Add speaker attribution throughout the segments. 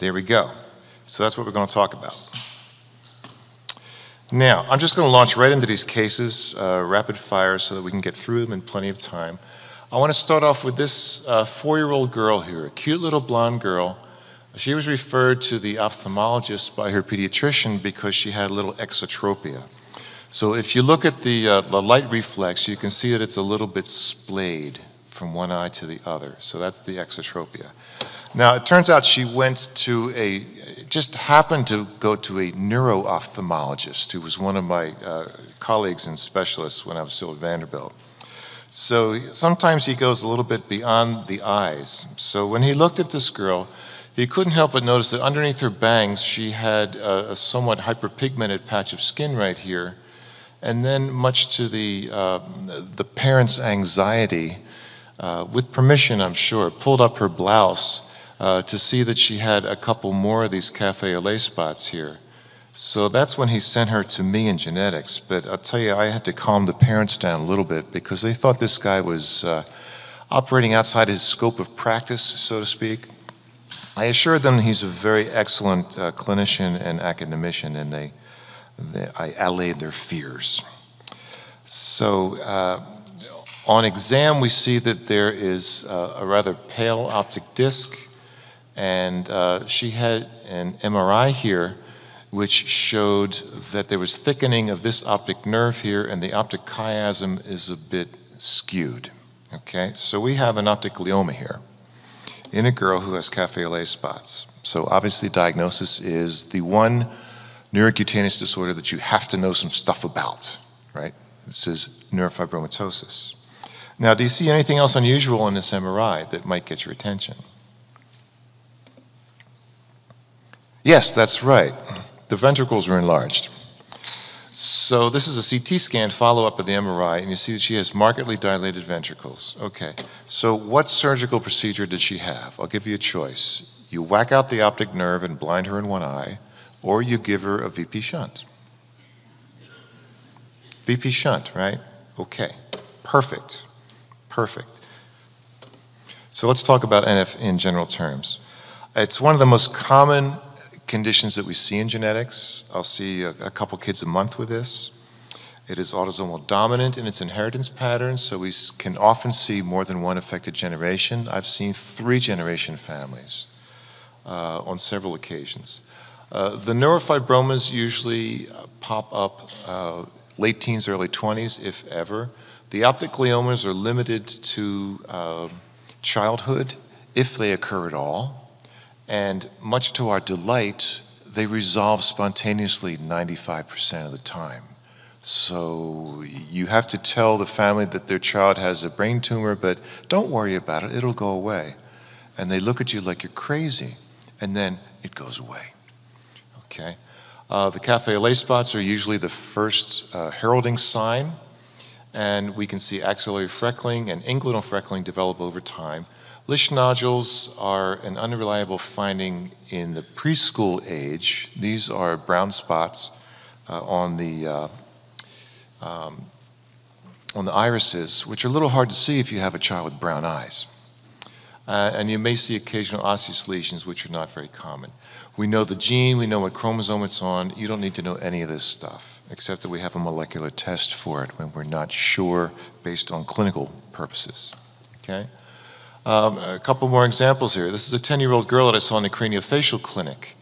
Speaker 1: There we go. So that's what we're going to talk about. Now, I'm just going to launch right into these cases, rapid fire, so that we can get through them in plenty of time. I want to start off with this 4-year-old girl here, a cute little blonde girl. She was referred to the ophthalmologist by her pediatrician because she had a little exotropia. So if you look at the light reflex, you can see that it's a little bit splayed from one eye to the other. So that's the exotropia. Now, it turns out she went to just happened to go to a neuro-ophthalmologist who was one of my colleagues and specialists when I was still at Vanderbilt. So sometimes he goes a little bit beyond the eyes. So when he looked at this girl, he couldn't help but notice that underneath her bangs, she had a somewhat hyperpigmented patch of skin right here. And then, much to the parents' anxiety, with permission, I'm sure, pulled up her blouse to see that she had a couple more of these cafe au lait spots here. So that's when he sent her to me in genetics. But I'll tell you, I had to calm the parents down a little bit because they thought this guy was operating outside his scope of practice, so to speak. I assured them he's a very excellent clinician and academician, and I allayed their fears. So on exam, we see that there is a rather pale optic disc, and she had an MRI here which showed that there was thickening of this optic nerve here, and the optic chiasm is a bit skewed. Okay, so we have an optic glioma here in a girl who has cafe au lait spots. So obviously diagnosis is the one neurocutaneous disorder that you have to know some stuff about, right? This is neurofibromatosis. Now, do you see anything else unusual in this MRI that might get your attention? Yes, that's right. The ventricles are enlarged. So this is a CT scan follow-up of the MRI, and you see that she has markedly dilated ventricles. Okay, so what surgical procedure did she have? I'll give you a choice. You whack out the optic nerve and blind her in one eye, or you give her a VP shunt. VP shunt, right? Okay, perfect, perfect. So let's talk about NF in general terms. It's one of the most common conditions that we see in genetics. I'll see a couple kids a month with this. It is autosomal dominant in its inheritance pattern, so we can often see more than one affected generation. I've seen 3-generation families on several occasions. The neurofibromas usually pop up late teens, early 20s, if ever. The optic gliomas are limited to childhood, if they occur at all. And much to our delight, they resolve spontaneously 95% of the time. So you have to tell the family that their child has a brain tumor, but don't worry about it, it'll go away. And they look at you like you're crazy, and then it goes away. Okay? The cafe au lait spots are usually the first heralding sign, and we can see axillary freckling and inguinal freckling develop over time. Lisch nodules are an unreliable finding in the preschool age. These are brown spots on the irises, which are a little hard to see if you have a child with brown eyes. And you may see occasional osseous lesions, which are not very common. We know the gene, we know what chromosome it's on. You don't need to know any of this stuff, except that we have a molecular test for it when we're not sure based on clinical purposes. Okay? A couple more examples here. This is a 10-year-old girl that I saw in the craniofacial clinic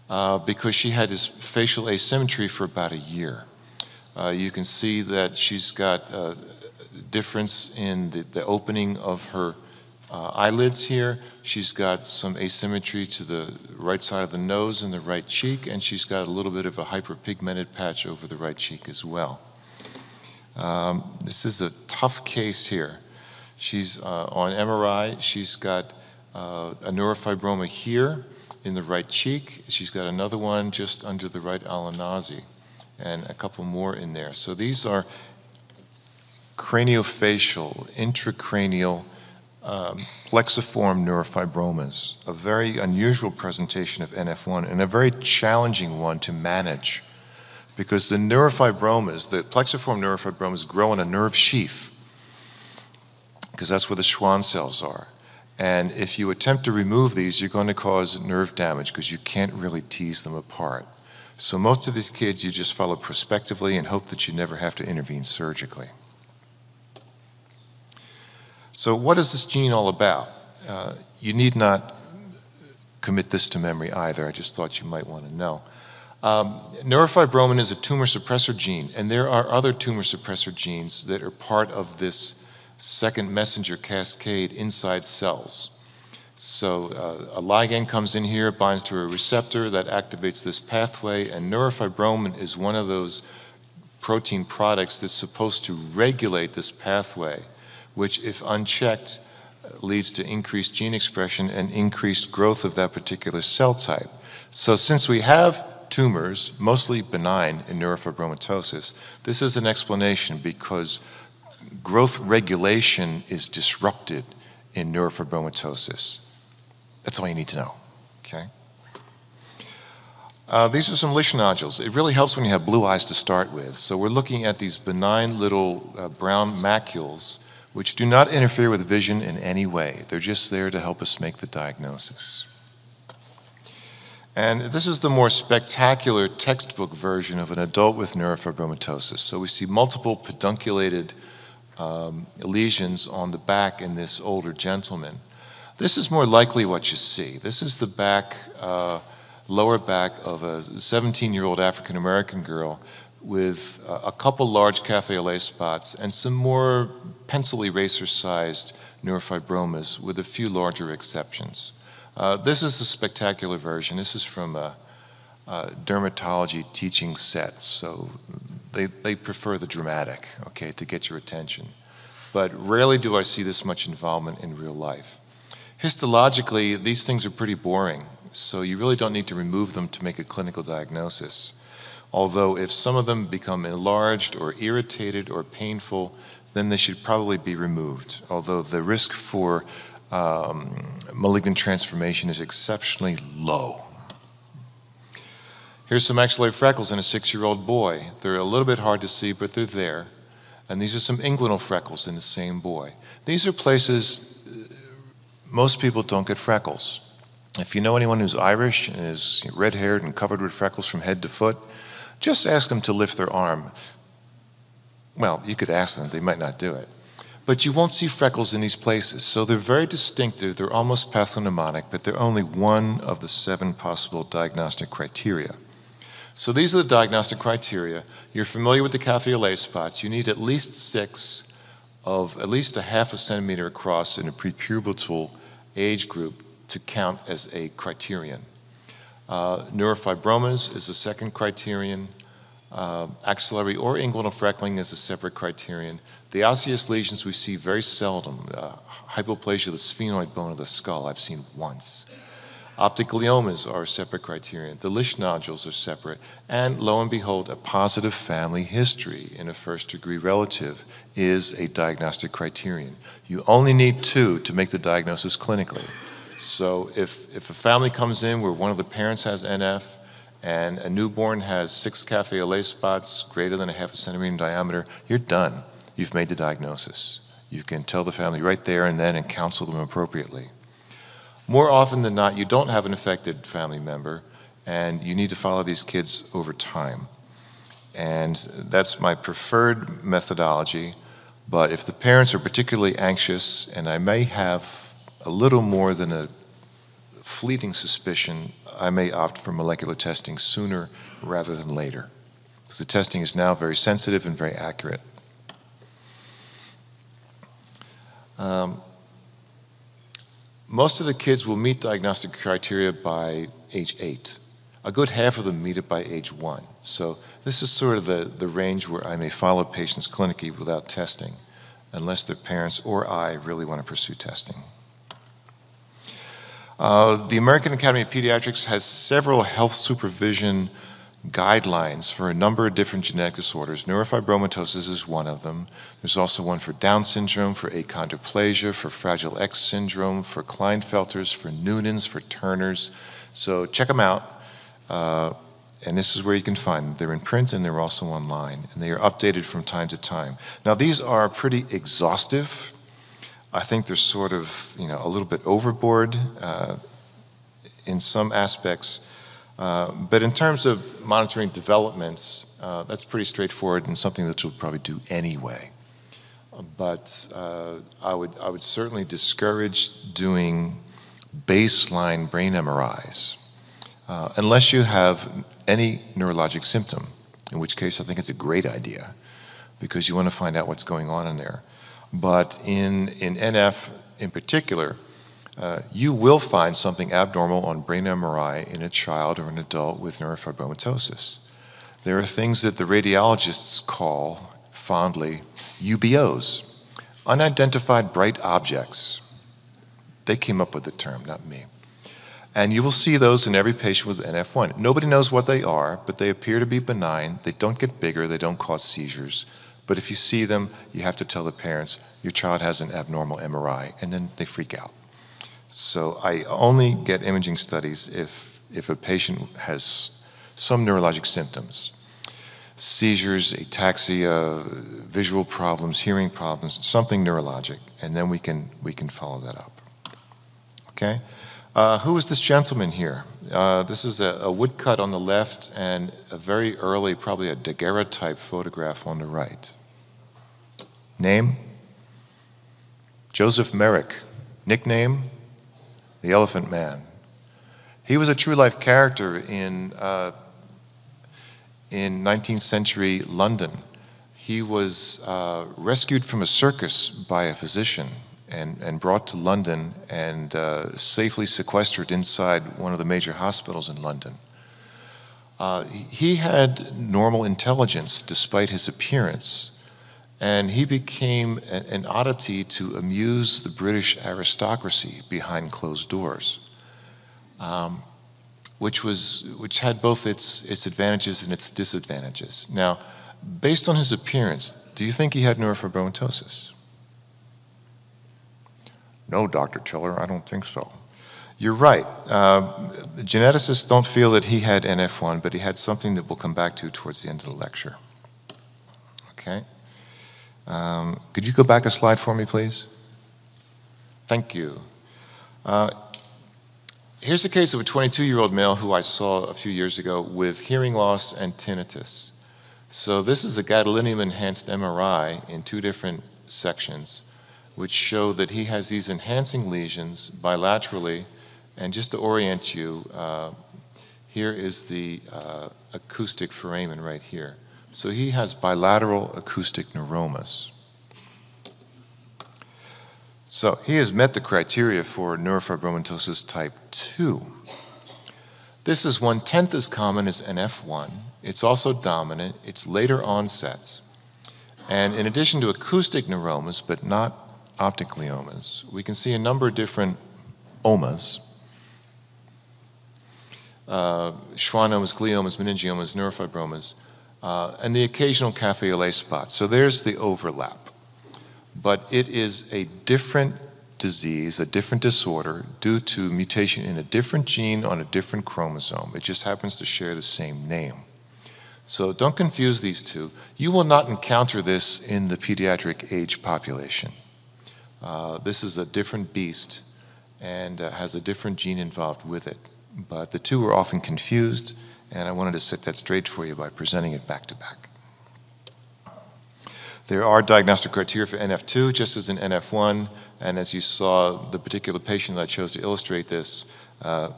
Speaker 1: because she had this facial asymmetry for about a year. You can see that she's got a difference in the opening of her eyelids here. She's got some asymmetry to the right side of the nose and the right cheek, and she's got a little bit of a hyperpigmented patch over the right cheek as well. This is a tough case here. She's on MRI. She's got a neurofibroma here in the right cheek. She's got another one just under the right Alanazi, and a couple more in there. So these are craniofacial, intracranial, plexiform neurofibromas, a very unusual presentation of NF1 and a very challenging one to manage because the neurofibromas, the plexiform neurofibromas grow in a nerve sheath because that's where the Schwann cells are. And if you attempt to remove these, you're going to cause nerve damage because you can't really tease them apart. So most of these kids you just follow prospectively and hope that you never have to intervene surgically. So what is this gene all about? You need not commit this to memory either. I just thought you might want to know. Neurofibromin is a tumor suppressor gene, and there are other tumor suppressor genes that are part of this second messenger cascade inside cells. So a ligand comes in here, binds to a receptor that activates this pathway, and neurofibromin is one of those protein products that's supposed to regulate this pathway, which, if unchecked, leads to increased gene expression and increased growth of that particular cell type. So since we have tumors, mostly benign in neurofibromatosis, this is an explanation because growth regulation is disrupted in neurofibromatosis. That's all you need to know, okay? These are some Lisch nodules. It really helps when you have blue eyes to start with. So we're looking at these benign little brown macules which do not interfere with vision in any way. They're just there to help us make the diagnosis. And this is the more spectacular textbook version of an adult with neurofibromatosis. So we see multiple pedunculated lesions on the back in this older gentleman. This is more likely what you see. This is the back, lower back of a 17-year-old African-American girl with a couple large cafe au lait spots and some more pencil eraser-sized neurofibromas with a few larger exceptions. This is the spectacular version. This is from a dermatology teaching set, so they prefer the dramatic, okay, to get your attention. But rarely do I see this much involvement in real life. Histologically, these things are pretty boring, so you really don't need to remove them to make a clinical diagnosis. Although if some of them become enlarged or irritated or painful, then they should probably be removed, although the risk for malignant transformation is exceptionally low. Here's some axillary freckles in a 6-year-old boy. They're a little bit hard to see, but they're there. And these are some inguinal freckles in the same boy. These are places most people don't get freckles. If you know anyone who's Irish and is red-haired and covered with freckles from head to foot, just ask them to lift their arm. Well, you could ask them, they might not do it. But you won't see freckles in these places, so they're very distinctive, they're almost pathognomonic, but they're only one of the 7 possible diagnostic criteria. So these are the diagnostic criteria. You're familiar with the cafe au lait spots. You need at least 6 of at least a ½ centimeter across in a prepubertal age group to count as a criterion. Neurofibromas is a second criterion. Axillary or inguinal freckling is a separate criterion. The osseous lesions we see very seldom. Hypoplasia of the sphenoid bone of the skull I've seen once. Optic gliomas are a separate criterion. The Lisch nodules are separate. And lo and behold, a positive family history in a first-degree relative is a diagnostic criterion. You only need 2 to make the diagnosis clinically. So if a family comes in where one of the parents has NF and a newborn has 6 cafe au lait spots greater than a ½ centimeter in diameter, you're done. You've made the diagnosis. You can tell the family right there and then and counsel them appropriately. More often than not, you don't have an affected family member, and you need to follow these kids over time. And that's my preferred methodology, but if the parents are particularly anxious, and I may have a little more than a fleeting suspicion, I may opt for molecular testing sooner rather than later, because the testing is now very sensitive and very accurate. Most of the kids will meet diagnostic criteria by age 8. A good half of them meet it by age 1. So this is sort of the range where I may follow patients clinically without testing, unless their parents or I really want to pursue testing. The American Academy of Pediatrics has several health supervision guidelines for a number of different genetic disorders. Neurofibromatosis is one of them. There's also one for Down syndrome, for achondroplasia, for Fragile X syndrome, for Klinefelters, for Noonan's, for Turner's. So check them out. And this is where you can find them. They're in print and they're also online. And they are updated from time to time. Now these are pretty exhaustive. I think they're sort of, a little bit overboard in some aspects. But in terms of monitoring developments, that's pretty straightforward and something that you'll probably do anyway. But I would certainly discourage doing baseline brain MRIs unless you have any neurologic symptom, in which case I think it's a great idea because you want to find out what's going on in there. But in NF in particular, you will find something abnormal on brain MRI in a child or an adult with neurofibromatosis. There are things that the radiologists call fondly UBOs, unidentified bright objects. They came up with the term, not me. And you will see those in every patient with NF1. Nobody knows what they are, but they appear to be benign. They don't get bigger, they don't cause seizures. But if you see them, you have to tell the parents, your child has an abnormal MRI, and then they freak out. So I only get imaging studies if a patient has some neurologic symptoms. Seizures, ataxia, visual problems, hearing problems, something neurologic, and then we can follow that up. Okay? Who is this gentleman here? This is a woodcut on the left and a very early, probably a daguerreotype photograph on the right. Name? Joseph Merrick. Nickname? The Elephant Man. He was a true life character in 19th century London. He was rescued from a circus by a physician and brought to London and safely sequestered inside one of the major hospitals in London. He had normal intelligence despite his appearance, and he became an oddity to amuse the British aristocracy behind closed doors, which had both its advantages and its disadvantages. Now, based on his appearance, do you think he had neurofibromatosis? No, Dr. Tiller, I don't think so. You're right. Geneticists don't feel that he had NF1, but he had something that we'll come back to towards the end of the lecture. Okay. Could you go back a slide for me, please? Thank you. Here's the case of a 22-year-old male who I saw a few years ago with hearing loss and tinnitus. So this is a gadolinium-enhanced MRI in two different sections, which show that he has these enhancing lesions bilaterally. And just to orient you, here is the acoustic foramen right here. So he has bilateral acoustic neuromas. So he has met the criteria for neurofibromatosis type 2. This is 1/10 as common as NF1. It's also dominant. It's later onset. And in addition to acoustic neuromas, but not optic gliomas, we can see a number of different omas. Schwannomas, gliomas, meningiomas, neurofibromas, and the occasional cafe au lait spot. So there's the overlap. But it is a different disease, a different disorder, due to mutation in a different gene on a different chromosome. It just happens to share the same name. So don't confuse these two. You will not encounter this in the pediatric age population. This is a different beast and has a different gene involved with it. But the two are often confused, and I wanted to set that straight for you by presenting it back to back. There are diagnostic criteria for NF2, just as in NF1, and as you saw, the particular patient that I chose to illustrate this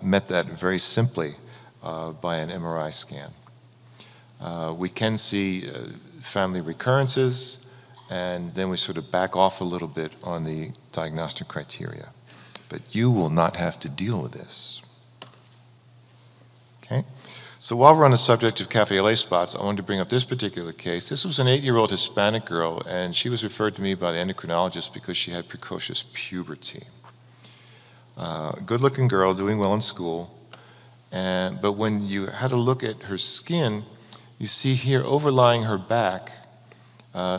Speaker 1: met that very simply by an MRI scan. We can see family recurrences, and then we sort of back off a little bit on the diagnostic criteria. But you will not have to deal with this. Okay? So while we're on the subject of cafe au lait spots, I wanted to bring up this particular case. This was an 8-year-old Hispanic girl, and she was referred to me by the endocrinologist because she had precocious puberty. Good-looking girl, doing well in school, but when you had a look at her skin, you see here overlying her back,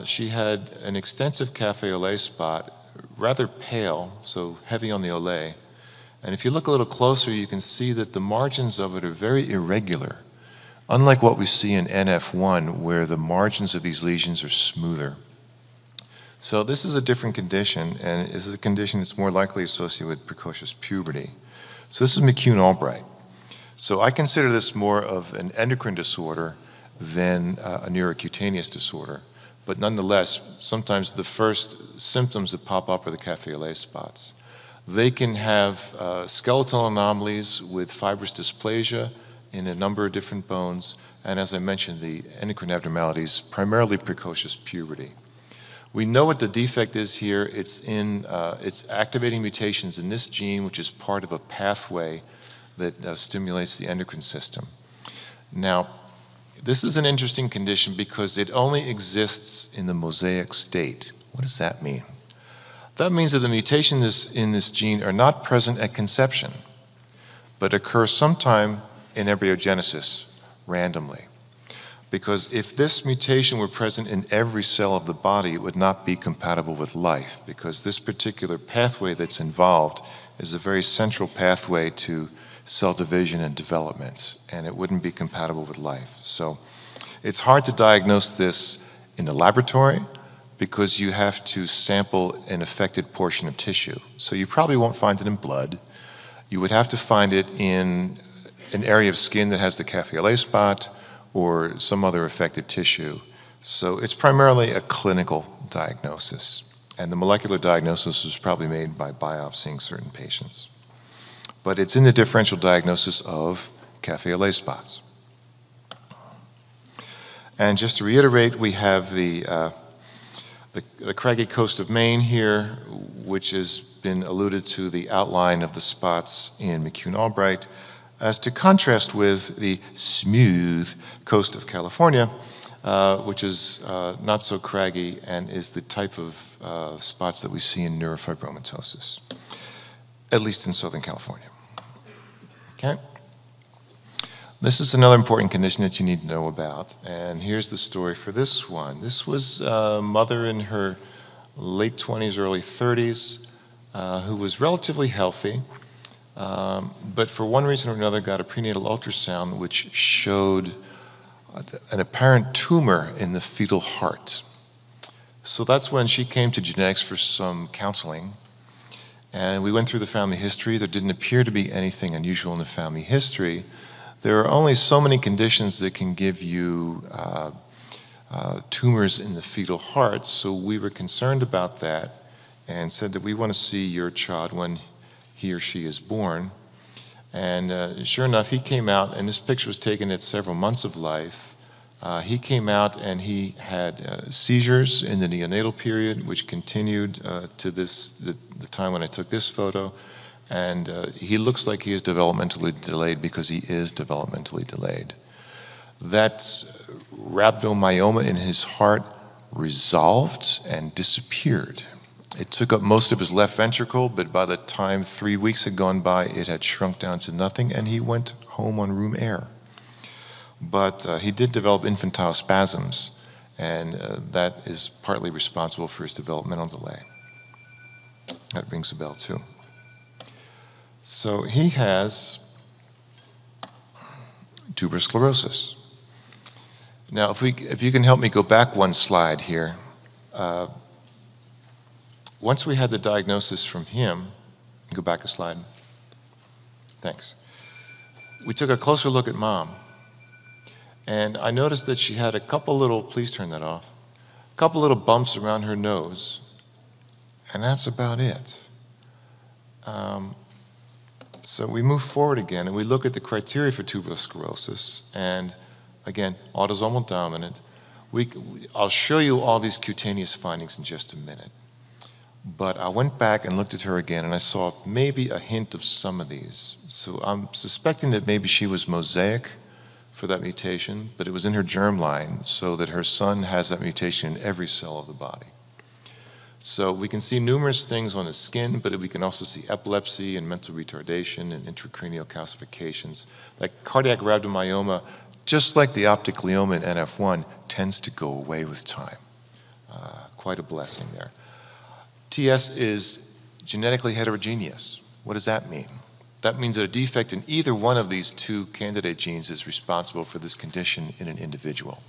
Speaker 1: she had an extensive cafe au lait spot, rather pale, so heavy on the au lait. And if you look a little closer, you can see that the margins of it are very irregular, unlike what we see in NF1, where the margins of these lesions are smoother. So this is a different condition, and this is a condition that's more likely associated with precocious puberty. So this is McCune-Albright. So I consider this more of an endocrine disorder than a neurocutaneous disorder. But nonetheless, sometimes the first symptoms that pop up are the cafe au lait spots. They can have skeletal anomalies with fibrous dysplasia in a number of different bones, and as I mentioned, the endocrine abnormalities, primarily precocious puberty. We know what the defect is here. It's activating mutations in this gene, which is part of a pathway that stimulates the endocrine system. Now, this is an interesting condition because it only exists in the mosaic state. What does that mean? That means that the mutations in this gene are not present at conception, but occur sometime in embryogenesis, randomly. Because if this mutation were present in every cell of the body, it would not be compatible with life, because this particular pathway that's involved is a very central pathway to cell division and development, and it wouldn't be compatible with life. So it's hard to diagnose this in the laboratory because you have to sample an affected portion of tissue. So you probably won't find it in blood. You would have to find it in an area of skin that has the cafe au lait spot or some other affected tissue. So it's primarily a clinical diagnosis, and the molecular diagnosis is probably made by biopsying certain patients. But it's in the differential diagnosis of cafe au lait spots. And just to reiterate, we have the craggy coast of Maine here, which has been alluded to the outline of the spots in McCune-Albright, as to contrast with the smooth coast of California, which is not so craggy and is the type of spots that we see in neurofibromatosis, at least in Southern California. Okay? This is another important condition that you need to know about, and here's the story for this one. This was a mother in her late 20s, early 30s, who was relatively healthy, but for one reason or another got a prenatal ultrasound which showed an apparent tumor in the fetal heart. So that's when she came to genetics for some counseling, and we went through the family history. There didn't appear to be anything unusual in the family history. There are only so many conditions that can give you tumors in the fetal heart, so we were concerned about that and said that we want to see your child when he or she is born. And sure enough, he came out, and this picture was taken at several months of life. He came out and he had seizures in the neonatal period, which continued to the time when I took this photo. And he looks like he is developmentally delayed because he is developmentally delayed. That rhabdomyoma in his heart resolved and disappeared. It took up most of his left ventricle, but by the time 3 weeks had gone by, it had shrunk down to nothing, and he went home on room air. But he did develop infantile spasms, and that is partly responsible for his developmental delay. That rings a bell too. So he has tuberous sclerosis. Now, if you can help me go back one slide here. Once we had the diagnosis from him, go back a slide. Thanks. We took a closer look at Mom. And I noticed that she had a couple little, please turn that off, a couple little bumps around her nose, and that's about it. So we move forward again, and we look at the criteria for tuberous sclerosis, and again, autosomal dominant. I'll show you all these cutaneous findings in just a minute. But I went back and looked at her again, and I saw maybe a hint of some of these. So I'm suspecting that maybe she was mosaic for that mutation, but it was in her germline, so that her son has that mutation in every cell of the body. So we can see numerous things on the skin, but we can also see epilepsy and mental retardation and intracranial calcifications. Like cardiac rhabdomyoma, just like the optic glioma in NF1, tends to go away with time. Quite a blessing there. TS is genetically heterogeneous. What does that mean? That means that a defect in either one of these two candidate genes is responsible for this condition in an individual.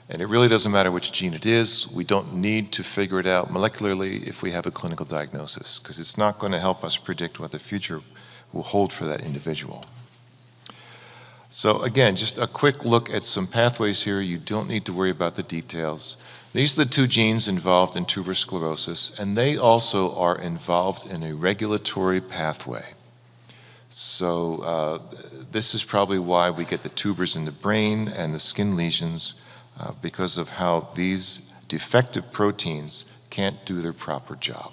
Speaker 1: And it really doesn't matter which gene it is. We don't need to figure it out molecularly if we have a clinical diagnosis, because it's not going to help us predict what the future will hold for that individual. So again, just a quick look at some pathways here. You don't need to worry about the details. These are the two genes involved in tuberous sclerosis, and they also are involved in a regulatory pathway. So this is probably why we get the tubers in the brain and the skin lesions, because of how these defective proteins can't do their proper job.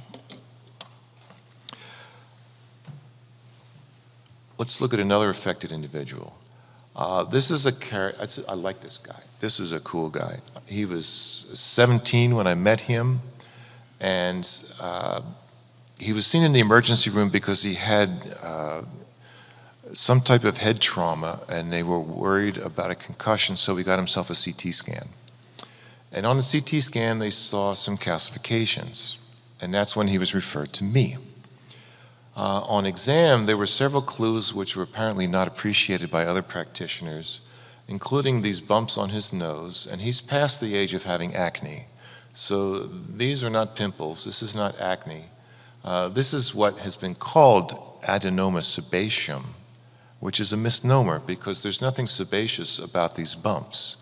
Speaker 1: Let's look at another affected individual. This is I like this guy. This is a cool guy. He was 17 when I met him, and he was seen in the emergency room because he had some type of head trauma, and they were worried about a concussion, so he got himself a CT scan. And on the CT scan, they saw some calcifications, and that's when he was referred to me. On exam, there were several clues which were apparently not appreciated by other practitioners, including these bumps on his nose, and he's past the age of having acne. So these are not pimples, this is not acne. This is what has been called adenoma sebaceum, which is a misnomer because there's nothing sebaceous about these bumps.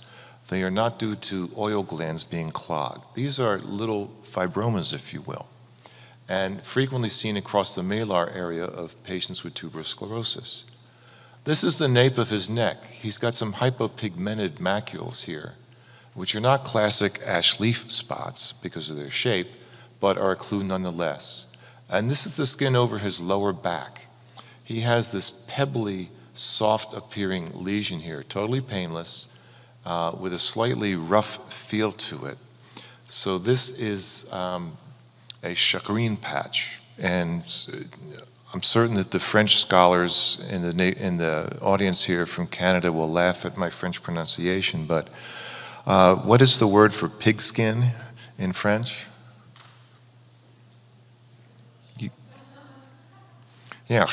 Speaker 1: They are not due to oil glands being clogged. These are little fibromas, if you will, and frequently seen across the malar area of patients with tuberous sclerosis. This is the nape of his neck. He's got some hypopigmented macules here, which are not classic ash leaf spots because of their shape, but are a clue nonetheless. And this is the skin over his lower back. He has this pebbly, soft-appearing lesion here, totally painless, with a slightly rough feel to it. So this is a chagrin patch, and I'm certain that the French scholars in the audience here from Canada will laugh at my French pronunciation, but what is the word for pigskin in French? Yeah,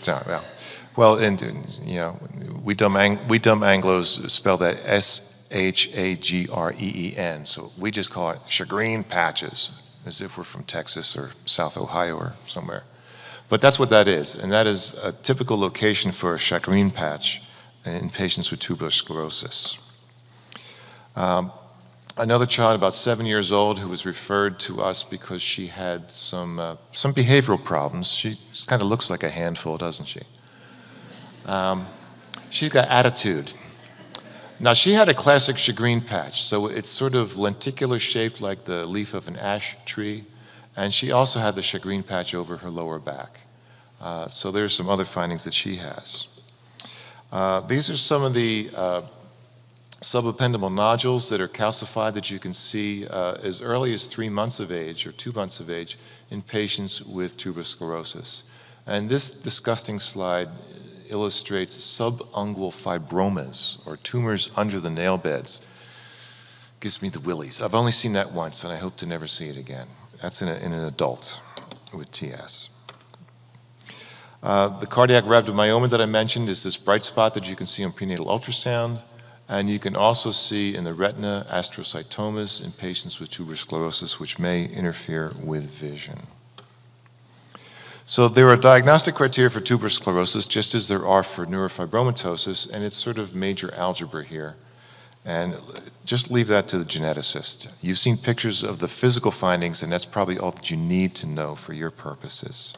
Speaker 1: yeah. Well, and you know, we dumb Anglos spell that S-H-A-G-R-E-E-N, so we just call it chagrin patches, as if we're from Texas or South Ohio or somewhere. But that's what that is, and that is a typical location for a chagrin patch in patients with tuberous sclerosis. Another child, about 7 years old, who was referred to us because she had some behavioral problems. She kind of looks like a handful, doesn't she? She's got attitude. Now, she had a classic chagrin patch, so it's sort of lenticular shaped like the leaf of an ash tree, and she also had the chagrin patch over her lower back. So there's some other findings that she has. These are some of the subependymal nodules that are calcified that you can see as early as 3 months of age or 2 months of age in patients with tuberous sclerosis. And this disgusting slide illustrates subungual fibromas, or tumors under the nail beds. Gives me the willies. I've only seen that once, and I hope to never see it again. That's in an adult with TS. The cardiac rhabdomyoma that I mentioned is this bright spot that you can see on prenatal ultrasound, and you can also see in the retina astrocytomas in patients with tuberous sclerosis, which may interfere with vision. So there are diagnostic criteria for tuberous sclerosis, just as there are for neurofibromatosis, and it's sort of major algebra here. And just leave that to the geneticist. You've seen pictures of the physical findings, and that's probably all that you need to know for your purposes.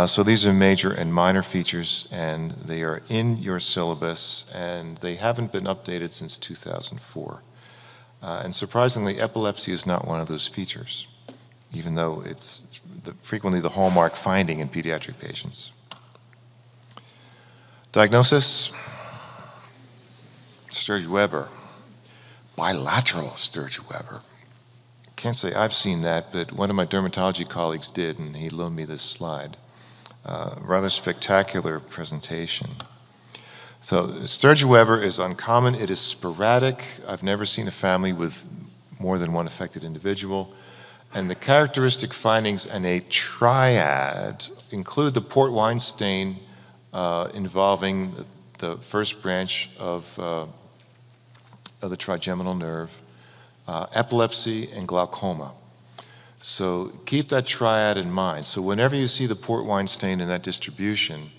Speaker 1: So these are major and minor features, and they are in your syllabus, and they haven't been updated since 2004. And surprisingly, epilepsy is not one of those features, even though it's frequently the hallmark finding in pediatric patients. Diagnosis: Sturge-Weber, bilateral Sturge-Weber. Can't say I've seen that, but one of my dermatology colleagues did, and he loaned me this slide. Rather spectacular presentation. So Sturge-Weber is uncommon. It is sporadic. I've never seen a family with more than one affected individual. And the characteristic findings in a triad include the port wine stain involving the first branch of of the trigeminal nerve, epilepsy, and glaucoma. So keep that triad in mind. So whenever you see the port wine stain in that distribution,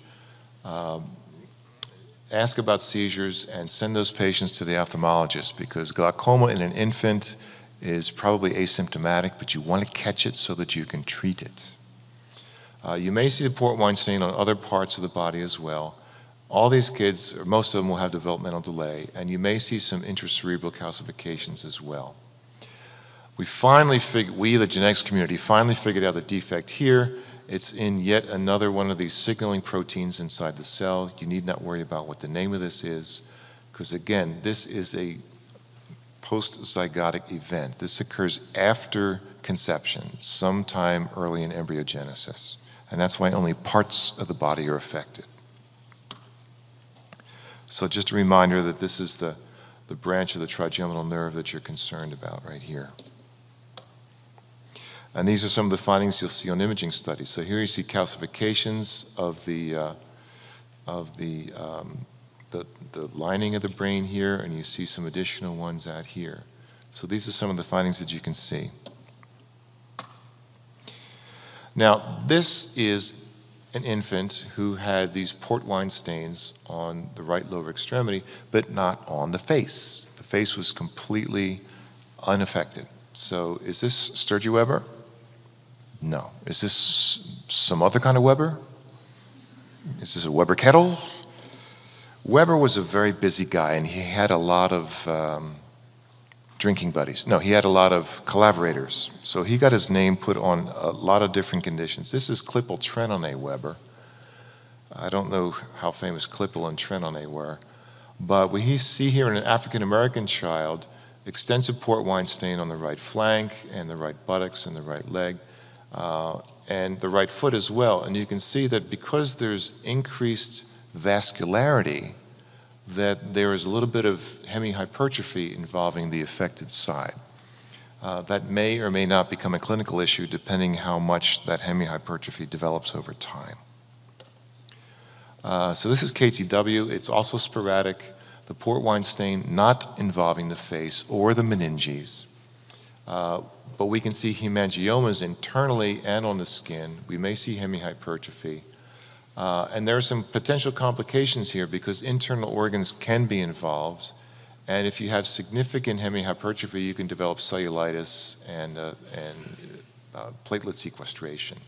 Speaker 1: ask about seizures and send those patients to the ophthalmologist, because glaucoma in an infant is probably asymptomatic, but you want to catch it so that you can treat it. You may see the port wine stain on other parts of the body as well. All these kids, or most of them, will have developmental delay, and you may see some intracerebral calcifications as well. We, the genetics community, finally figured out the defect here. It's in yet another one of these signaling proteins inside the cell. You need not worry about what the name of this is, because again, this is a post-zygotic event. This occurs after conception, sometime early in embryogenesis, and that's why only parts of the body are affected. So just a reminder that this is the branch of the trigeminal nerve that you're concerned about right here. And these are some of the findings you'll see on imaging studies. So here you see calcifications of the lining of the brain here, and you see some additional ones out here. So these are some of the findings that you can see. Now, this is an infant who had these port wine stains on the right lower extremity, but not on the face. The face was completely unaffected. So is this Sturgey Weber? No. Is this some other kind of Weber? Is this a Weber kettle? Weber was a very busy guy, and he had a lot of drinking buddies. No, he had a lot of collaborators. So he got his name put on a lot of different conditions. This is Klippel Trenoné Weber. I don't know how famous Klippel and Trenoné were, but we see here in an African-American child, extensive port wine stain on the right flank and the right buttocks and the right leg. And the right foot as well. And you can see that because there's increased vascularity, that there is a little bit of hemihypertrophy involving the affected side. That may or may not become a clinical issue depending how much that hemihypertrophy develops over time. So this is KTW. It's also sporadic. The port wine stain not involving the face or the meninges. But we can see hemangiomas internally and on the skin. We may see hemihypertrophy. And there are some potential complications here because internal organs can be involved. And if you have significant hemihypertrophy, you can develop cellulitis and platelet sequestration.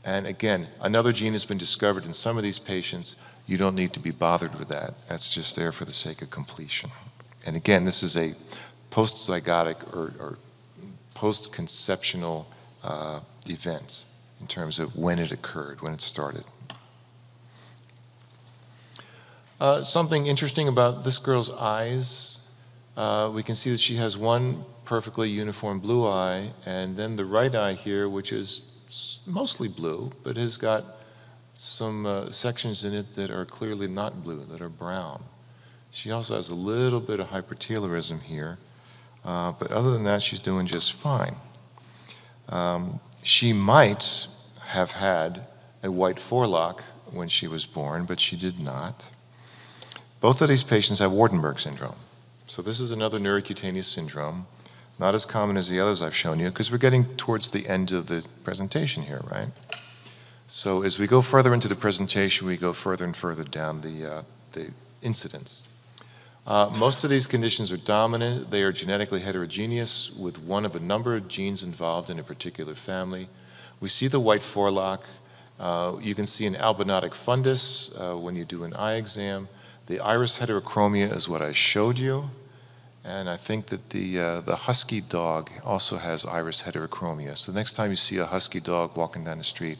Speaker 1: And again, another gene has been discovered in some of these patients. You don't need to be bothered with that. That's just there for the sake of completion. And again, this is a post-zygotic or post-conceptional event in terms of when it occurred, when it started. Something interesting about this girl's eyes, we can see that she has one perfectly uniform blue eye, and then the right eye here, which is mostly blue, but has got some sections in it that are clearly not blue, that are brown. She also has a little bit of hypertelorism here, but other than that, she's doing just fine. She might have had a white forelock when she was born, but she did not. Both of these patients have Waardenburg syndrome. So this is another neurocutaneous syndrome, not as common as the others I've shown you, because we're getting towards the end of the presentation here, right? So as we go further into the presentation, we go further and further down the incidence. Most of these conditions are dominant. They are genetically heterogeneous with one of a number of genes involved in a particular family. We see the white forelock. You can see an albinotic fundus when you do an eye exam. The iris heterochromia is what I showed you. And I think that the husky dog also has iris heterochromia. So the next time you see a husky dog walking down the street,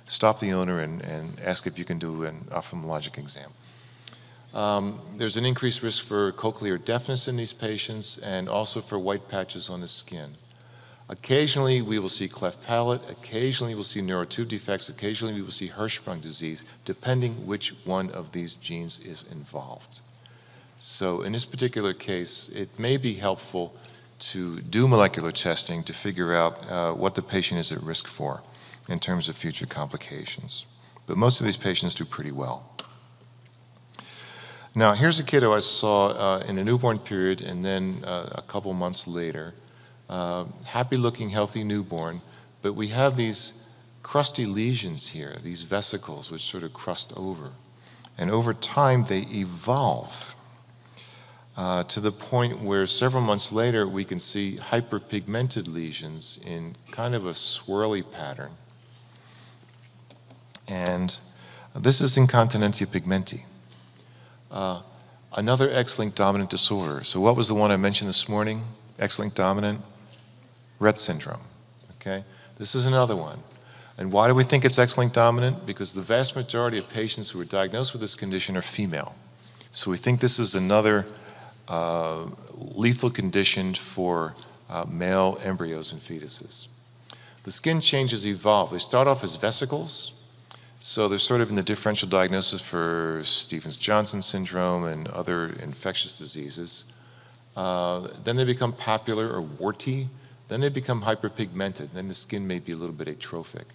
Speaker 1: stop the owner and ask if you can do an ophthalmologic exam. There's an increased risk for cochlear deafness in these patients and also for white patches on the skin. Occasionally we will see cleft palate, occasionally we'll see neurotube defects, occasionally we will see Hirschsprung disease, depending which one of these genes is involved. So in this particular case, it may be helpful to do molecular testing to figure out what the patient is at risk for in terms of future complications. But most of these patients do pretty well. Now, here's a kid who I saw in a newborn period and then a couple months later. Happy-looking, healthy newborn, but we have these crusty lesions here, these vesicles which sort of crust over. And over time, they evolve to the point where several months later, we can see hyperpigmented lesions in kind of a swirly pattern. And this is incontinentia pigmenti. Another X-linked dominant disorder. So what was the one I mentioned this morning? X-linked dominant? Rett syndrome, okay? This is another one. And why do we think it's X-linked dominant? Because the vast majority of patients who are diagnosed with this condition are female. So we think this is another lethal condition for male embryos and fetuses. The skin changes evolve. They start off as vesicles. So they're sort of in the differential diagnosis for Stevens-Johnson syndrome and other infectious diseases. Then they become papular or warty. Then they become hyperpigmented. Then the skin may be a little bit atrophic.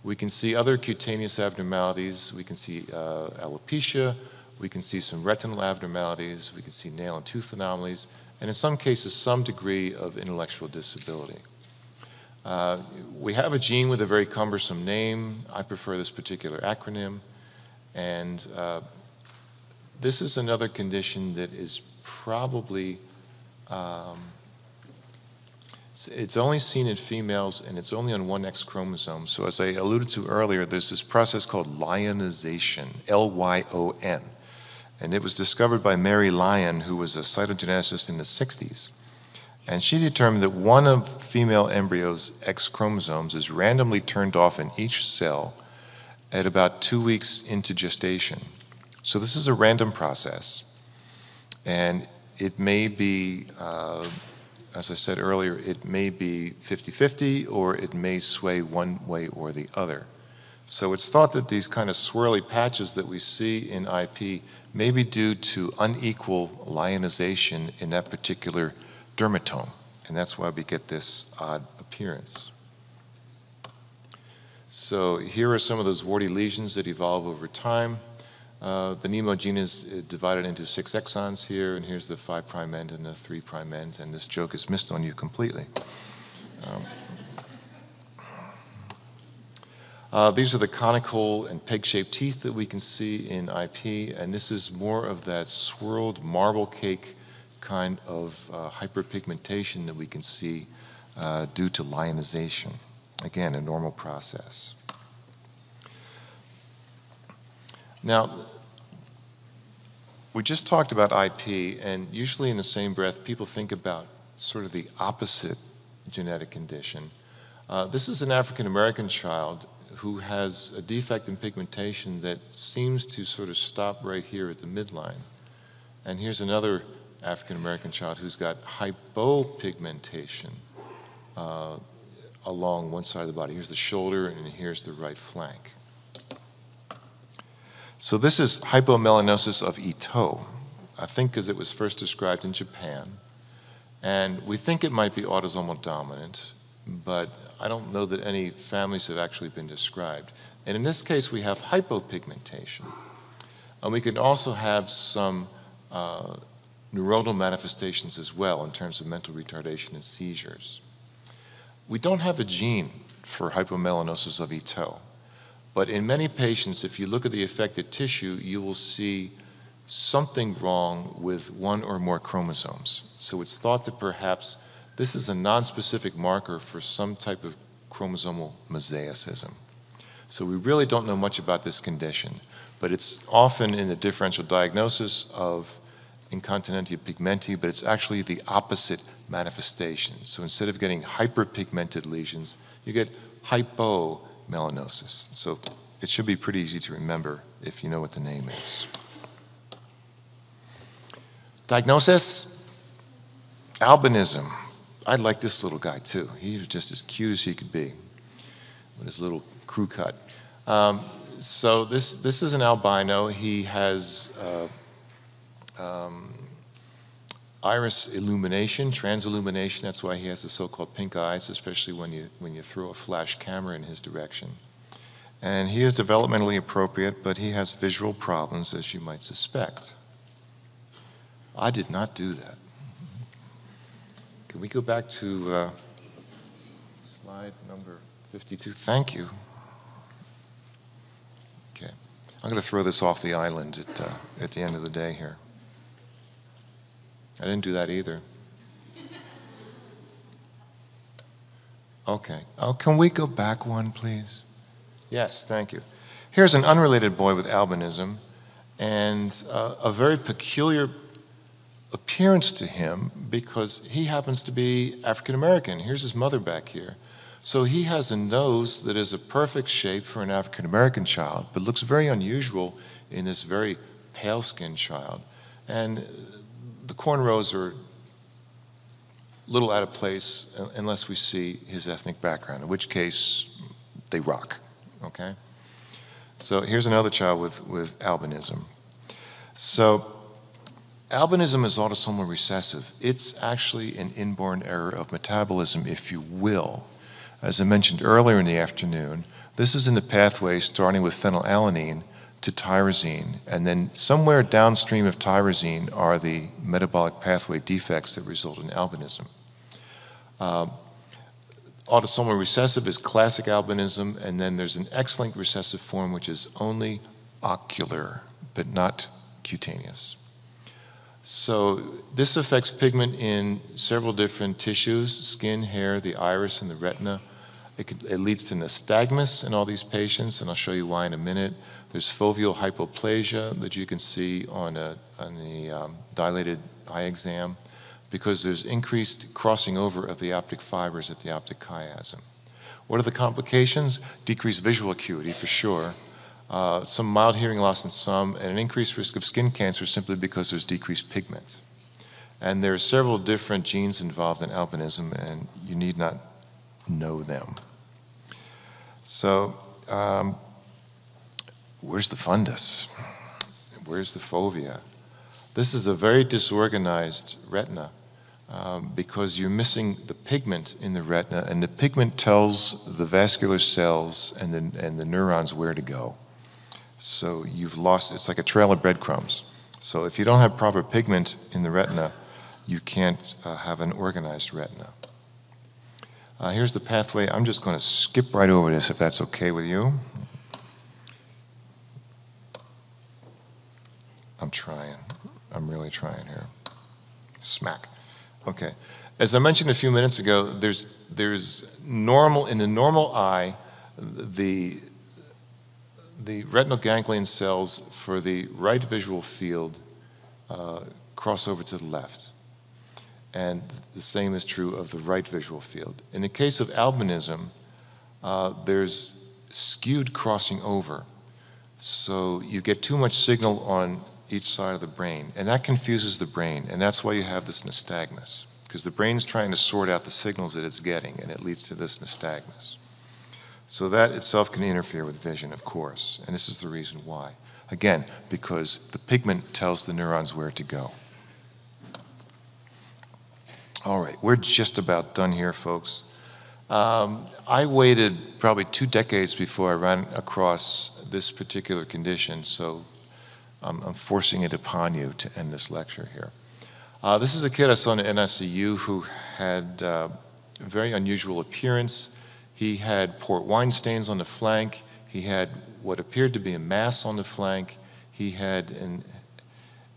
Speaker 1: We can see other cutaneous abnormalities. We can see alopecia. We can see some retinal abnormalities. We can see nail and tooth anomalies. And in some cases, some degree of intellectual disability. We have a gene with a very cumbersome name. I prefer this particular acronym. And this is another condition that is probably, it's only seen in females and it's only on one X chromosome. So as I alluded to earlier, there's this process called lyonization, L-Y-O-N. And it was discovered by Mary Lyon, who was a cytogeneticist in the 60s. And she determined that one of female embryo's X chromosomes is randomly turned off in each cell at about 2 weeks into gestation. So this is a random process. And it may be, as I said earlier, it may be 50-50 or it may sway one way or the other. So it's thought that these kind of swirly patches that we see in IP may be due to unequal lyonization in that particular dermatome, and that's why we get this odd appearance. So here are some of those warty lesions that evolve over time. The NEMO gene is divided into 6 exons here, and here's the 5' end and the 3' end, and this joke is missed on you completely. These are the conical and peg-shaped teeth that we can see in IP, and this is more of that swirled marble cake kind of hyperpigmentation that we can see due to lyonization. Again, a normal process. Now, we just talked about IP, and usually in the same breath, people think about sort of the opposite genetic condition. This is an African-American child who has a defect in pigmentation that seems to sort of stop right here at the midline. And here's another African-American child who's got hypopigmentation along one side of the body. Here's the shoulder and here's the right flank. So this is hypomelanosis of Ito, I think because it was first described in Japan. And we think it might be autosomal dominant, but I don't know that any families have actually been described. And in this case, we have hypopigmentation. And we can also have some neuronal manifestations as well in terms of mental retardation and seizures. We don't have a gene for hypomelanosis of Ito, but in many patients, if you look at the affected tissue, you will see something wrong with one or more chromosomes. So it's thought that perhaps this is a nonspecific marker for some type of chromosomal mosaicism. So we really don't know much about this condition, but it's often in the differential diagnosis of incontinentia pigmenti, but it's actually the opposite manifestation. So instead of getting hyperpigmented lesions, you get hypomelanosis. So it should be pretty easy to remember if you know what the name is. Diagnosis, albinism. I like this little guy too. He was just as cute as he could be with his little crew cut. So this is an albino. He has iris illumination, transillumination. That's why he has the so-called pink eyes, especially when you throw a flash camera in his direction. And he is developmentally appropriate, but he has visual problems, as you might suspect. I did not do that. Can we go back to slide number 52? Thank you. Okay. I'm going to throw this off the island at the end of the day here. I didn't do that either. Okay. Oh, can we go back one, please? Yes, thank you. Here's an unrelated boy with albinism and a very peculiar appearance to him because he happens to be African American. Here's his mother back here. So he has a nose that is a perfect shape for an African American child, but looks very unusual in this very pale-skinned child. And the cornrows are a little out of place unless we see his ethnic background, in which case they rock, okay? So here's another child with albinism. So albinism is autosomal recessive. It's actually an inborn error of metabolism, if you will. As I mentioned earlier in the afternoon, this is in the pathway starting with phenylalanine to tyrosine, and then somewhere downstream of tyrosine are the metabolic pathway defects that result in albinism. Autosomal recessive is classic albinism, and then there's an X-linked recessive form which is only ocular, but not cutaneous. So this affects pigment in several different tissues: skin, hair, the iris, and the retina. It leads to nystagmus in all these patients, and I'll show you why in a minute. There's foveal hypoplasia that you can see on the dilated eye exam because there's increased crossing over of the optic fibers at the optic chiasm. What are the complications? Decreased visual acuity for sure, some mild hearing loss in some, and an increased risk of skin cancer simply because there's decreased pigment. And there are several different genes involved in albinism, and you need not know them. So, where's the fundus? Where's the fovea? This is a very disorganized retina because you're missing the pigment in the retina, and the pigment tells the vascular cells and the neurons where to go. So you've lost, it's like a trail of breadcrumbs. So if you don't have proper pigment in the retina, you can't have an organized retina. Here's the pathway. I'm just going to skip right over this if that's okay with you. I'm trying. I'm really trying here. Smack. Okay. As I mentioned a few minutes ago, there's normal, in the normal eye, the retinal ganglion cells for the right visual field cross over to the left. And the same is true of the right visual field. In the case of albinism, there's skewed crossing over. So you get too much signal on each side of the brain, and that confuses the brain, and that's why you have this nystagmus, because the brain's trying to sort out the signals that it's getting, and it leads to this nystagmus. So that itself can interfere with vision, of course, and this is the reason why. Again, because the pigment tells the neurons where to go. All right, we're just about done here, folks. I waited probably 2 decades before I ran across this particular condition, so I'm forcing it upon you to end this lecture here. This is a kid I saw in the NICU who had a very unusual appearance. He had port wine stains on the flank. He had what appeared to be a mass on the flank. He had an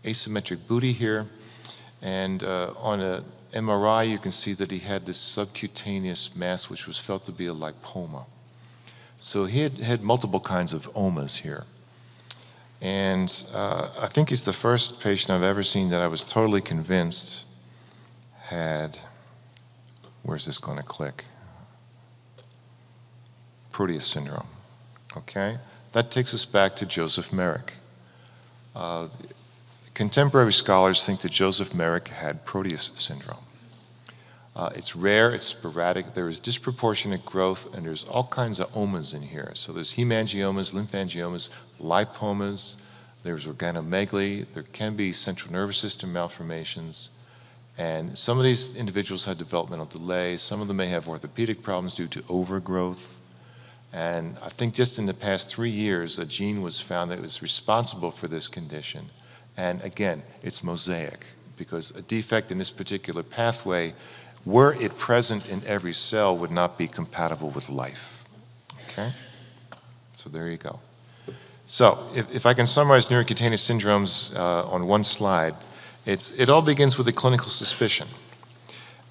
Speaker 1: asymmetric booty here. And on a MRI, you can see that he had this subcutaneous mass, which was felt to be a lipoma. So he had multiple kinds of omas here. And I think he's the first patient I've ever seen that I was totally convinced had, where's this going to click? Proteus syndrome, okay? That takes us back to Joseph Merrick. Contemporary scholars think that Joseph Merrick had Proteus syndrome. It's rare, it's sporadic, there is disproportionate growth, and there's all kinds of omas in here. So there's hemangiomas, lymphangiomas, lipomas, there's organomegaly, there can be central nervous system malformations, and some of these individuals had developmental delay, some of them may have orthopedic problems due to overgrowth, and I think just in the past 3 years, a gene was found that was responsible for this condition. And again, it's mosaic. because a defect in this particular pathway, were it present in every cell, would not be compatible with life. Okay? So there you go. So if I can summarize neurocutaneous syndromes on one slide, it all begins with a clinical suspicion.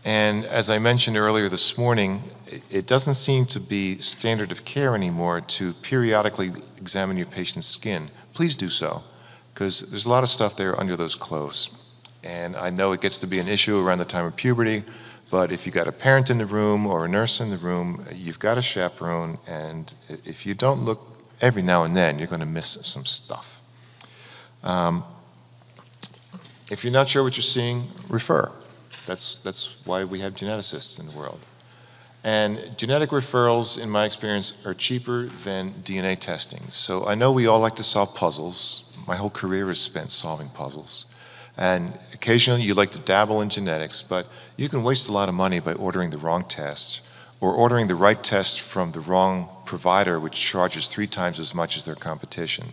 Speaker 1: And as I mentioned earlier this morning, it doesn't seem to be standard of care anymore to periodically examine your patient's skin. Please do so, because there's a lot of stuff there under those clothes. And I know it gets to be an issue around the time of puberty, but if you've got a parent in the room or a nurse in the room, you've got a chaperone, and if you don't look every now and then, you're going to miss some stuff. If you're not sure what you're seeing, refer. That's why we have geneticists in the world. And genetic referrals, in my experience, are cheaper than DNA testing. So I know we all like to solve puzzles. My whole career is spent solving puzzles. And occasionally you like to dabble in genetics, but you can waste a lot of money by ordering the wrong test or ordering the right test from the wrong provider, which charges 3 times as much as their competition.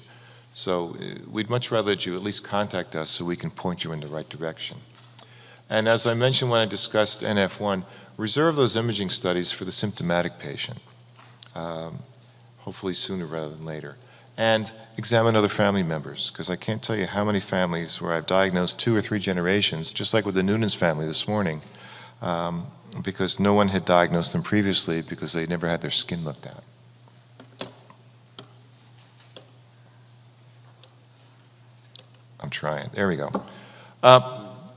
Speaker 1: So we'd much rather that you at least contact us so we can point you in the right direction. And as I mentioned when I discussed NF1, reserve those imaging studies for the symptomatic patient, hopefully sooner rather than later. And examine other family members, because I can't tell you how many families where I've diagnosed 2 or 3 generations, just like with the Noonan's family this morning, because no one had diagnosed them previously because they never had their skin looked at. I'm trying. There we go.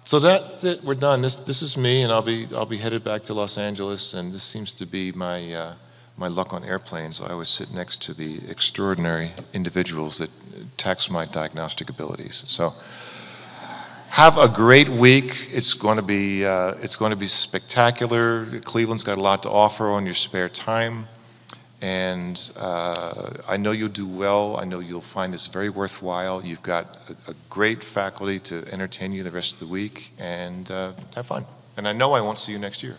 Speaker 1: So that's it. We're done. This is me, and I'll be headed back to Los Angeles. And this seems to be my my luck on airplanes. I always sit next to the extraordinary individuals that tax my diagnostic abilities. So have a great week. It's going to be spectacular. Cleveland's got a lot to offer on your spare time. And I know you'll do well. I know you'll find this very worthwhile. You've got a great faculty to entertain you the rest of the week, and have fun. And I know I won't see you next year.